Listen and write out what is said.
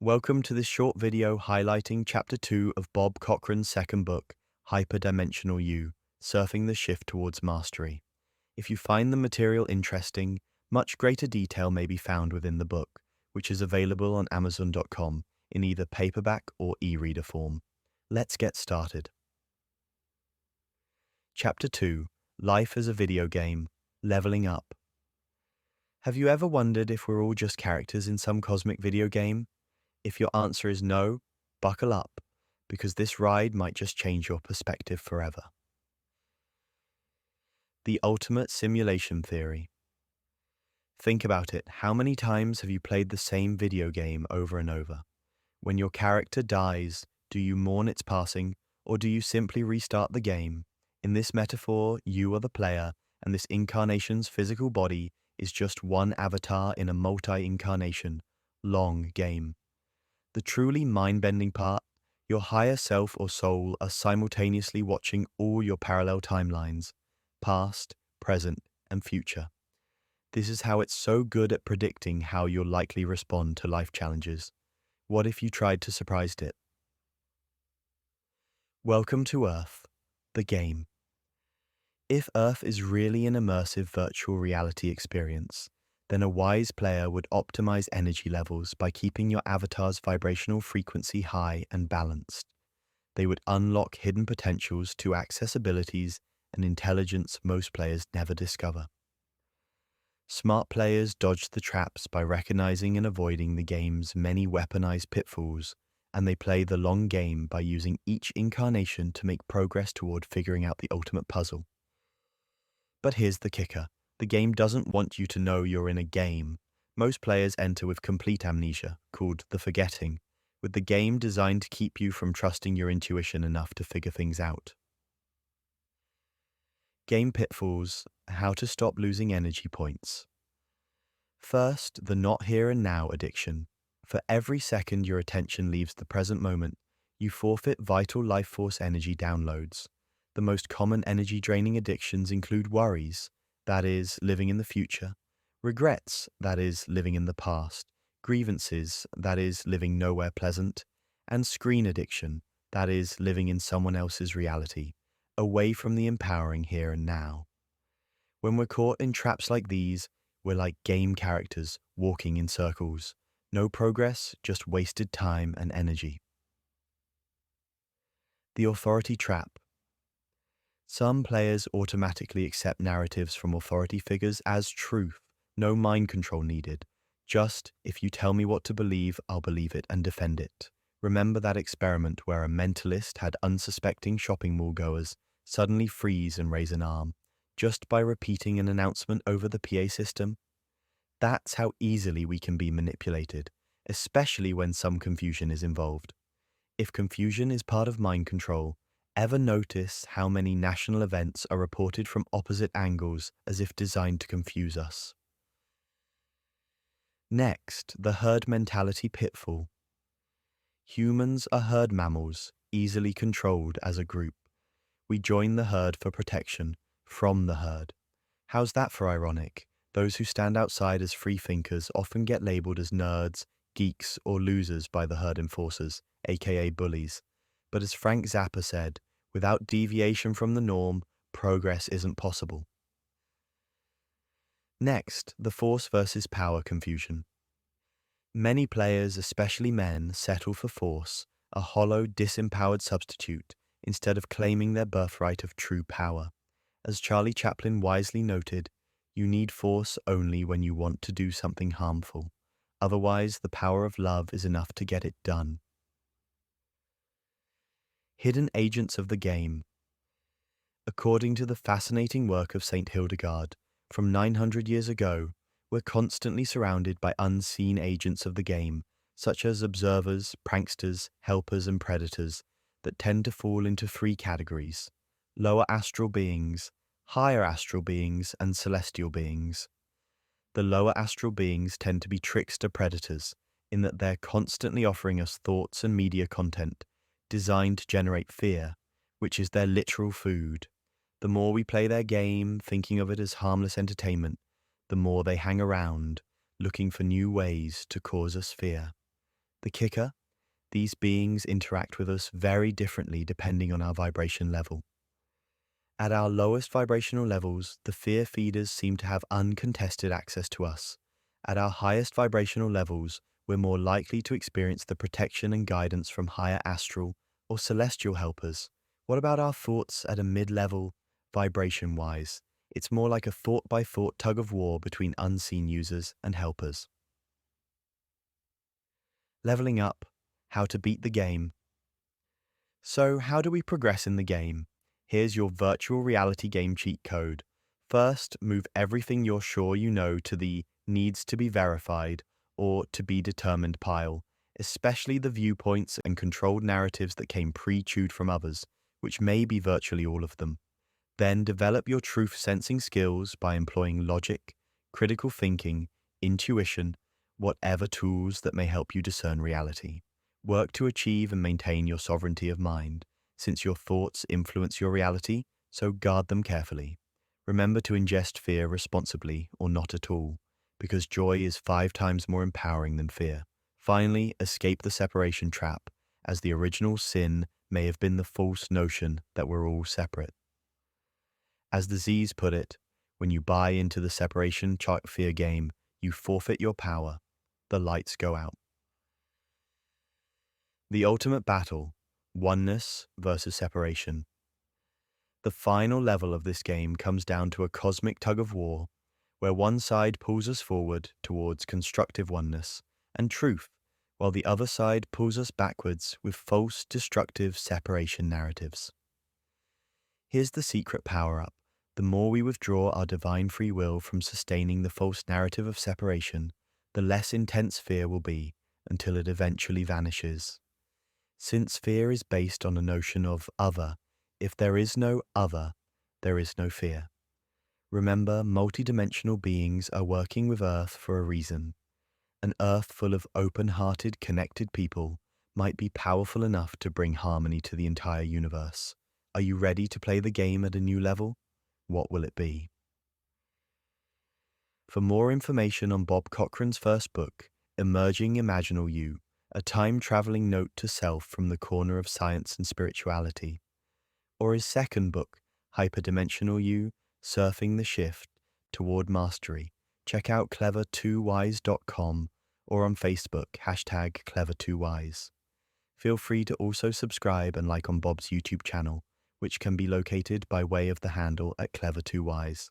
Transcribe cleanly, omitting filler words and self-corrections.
Welcome to this short video highlighting Chapter 2 of Bob Cochran's second book, Hyperdimensional You, Surfing the Shift Towards Mastery. If you find the material interesting, much greater detail may be found within the book, which is available on Amazon.com in either paperback or e-reader form. Let's get started. Chapter 2, Life as a Video Game, Leveling Up. Have you ever wondered if we're all just characters in some cosmic video game? If your answer is no, buckle up, because this ride might just change your perspective forever. The ultimate simulation theory. Think about it. How many times have you played the same video game over and over? When your character dies, do you mourn its passing, or do you simply restart the game? In this metaphor, you are the player, and this incarnation's physical body is just one avatar in a multi-incarnation, long game. The truly mind-bending part, your higher self or soul are simultaneously watching all your parallel timelines, past, present, and future. This is how it's so good at predicting how you'll likely respond to life challenges. What if you tried to surprise it? Welcome to Earth, the game. If Earth is really an immersive virtual reality experience, then a wise player would optimize energy levels by keeping your avatar's vibrational frequency high and balanced. They would unlock hidden potentials to access abilities and intelligence most players never discover. Smart players dodge the traps by recognizing and avoiding the game's many weaponized pitfalls, and they play the long game by using each incarnation to make progress toward figuring out the ultimate puzzle. But here's the kicker. The game doesn't want you to know you're in a game. Most players enter with complete amnesia, called the forgetting, with the game designed to keep you from trusting your intuition enough to figure things out. Game pitfalls, how to stop losing energy points. First, the not here and now addiction. For every second your attention leaves the present moment, you forfeit vital life force energy downloads. The most common energy-draining addictions include worries, that is, living in the future, regrets, that is, living in the past, grievances, that is, living nowhere pleasant, and screen addiction, that is, living in someone else's reality, away from the empowering here and now. When we're caught in traps like these, we're like game characters walking in circles. No progress, just wasted time and energy. The authority trap. Some players automatically accept narratives from authority figures as truth, no mind control needed. Just, if you tell me what to believe, I'll believe it and defend it. Remember that experiment where a mentalist had unsuspecting shopping mall goers suddenly freeze and raise an arm, just by repeating an announcement over the PA system? That's how easily we can be manipulated, especially when some confusion is involved. If confusion is part of mind control, ever notice how many national events are reported from opposite angles as if designed to confuse us? Next, the herd mentality pitfall. Humans are herd mammals, easily controlled as a group. We join the herd for protection, from the herd. How's that for ironic? Those who stand outside as free thinkers often get labeled as nerds, geeks, or losers by the herd enforcers, aka bullies. But as Frank Zappa said, without deviation from the norm, progress isn't possible. Next, the force versus power confusion. Many players, especially men, settle for force, a hollow, disempowered substitute, instead of claiming their birthright of true power. As Charlie Chaplin wisely noted, you need force only when you want to do something harmful. Otherwise, the power of love is enough to get it done. Hidden agents of the game. According to the fascinating work of St. Hildegard, from 900 years ago, we're constantly surrounded by unseen agents of the game, such as observers, pranksters, helpers, and predators, that tend to fall into three categories: lower astral beings, higher astral beings, and celestial beings. The lower astral beings tend to be trickster predators, in that they're constantly offering us thoughts and media content designed to generate fear, which is their literal food. The more we play their game, thinking of it as harmless entertainment, the more they hang around, looking for new ways to cause us fear. The kicker? These beings interact with us very differently depending on our vibration level. At our lowest vibrational levels, the fear feeders seem to have uncontested access to us. At our highest vibrational levels, we're more likely to experience the protection and guidance from higher astral or celestial helpers. What about our thoughts at a mid-level, vibration-wise? It's more like a thought-by-thought tug of war between unseen users and helpers. Leveling up, how to beat the game. So, how do we progress in the game? Here's your virtual reality game cheat code. First, move everything you're sure you know to the needs to be verified or to be determined pile, especially the viewpoints and controlled narratives that came pre-chewed from others, which may be virtually all of them. Then develop your truth-sensing skills by employing logic, critical thinking, intuition, whatever tools that may help you discern reality. Work to achieve and maintain your sovereignty of mind, since your thoughts influence your reality, so guard them carefully. Remember to ingest fear responsibly or not at all, because joy is 5 times more empowering than fear. Finally, escape the separation trap, as the original sin may have been the false notion that we're all separate. As the Z's put it, when you buy into the separation chart fear game, you forfeit your power. The lights go out. The ultimate battle, oneness versus separation. The final level of this game comes down to a cosmic tug of war, where one side pulls us forward towards constructive oneness and truth, while the other side pulls us backwards with false, destructive separation narratives. Here's the secret power-up. The more we withdraw our divine free will from sustaining the false narrative of separation, the less intense fear will be until it eventually vanishes. Since fear is based on a notion of other, if there is no other, there is no fear. Remember, multidimensional beings are working with Earth for a reason. An Earth full of open-hearted, connected people might be powerful enough to bring harmony to the entire universe. Are you ready to play the game at a new level? What will it be? For more information on Bob Cochrane's first book, Hyperdimensional You, a time-traveling note to self from the corner of science and spirituality, or his second book, Hyperdimensional You, Surfing the Shift Toward Mastery, check out clever2wise.com or on Facebook, #clever2wise. Feel free to also subscribe and like on Bob's YouTube channel, which can be located by way of the handle at clever2wise.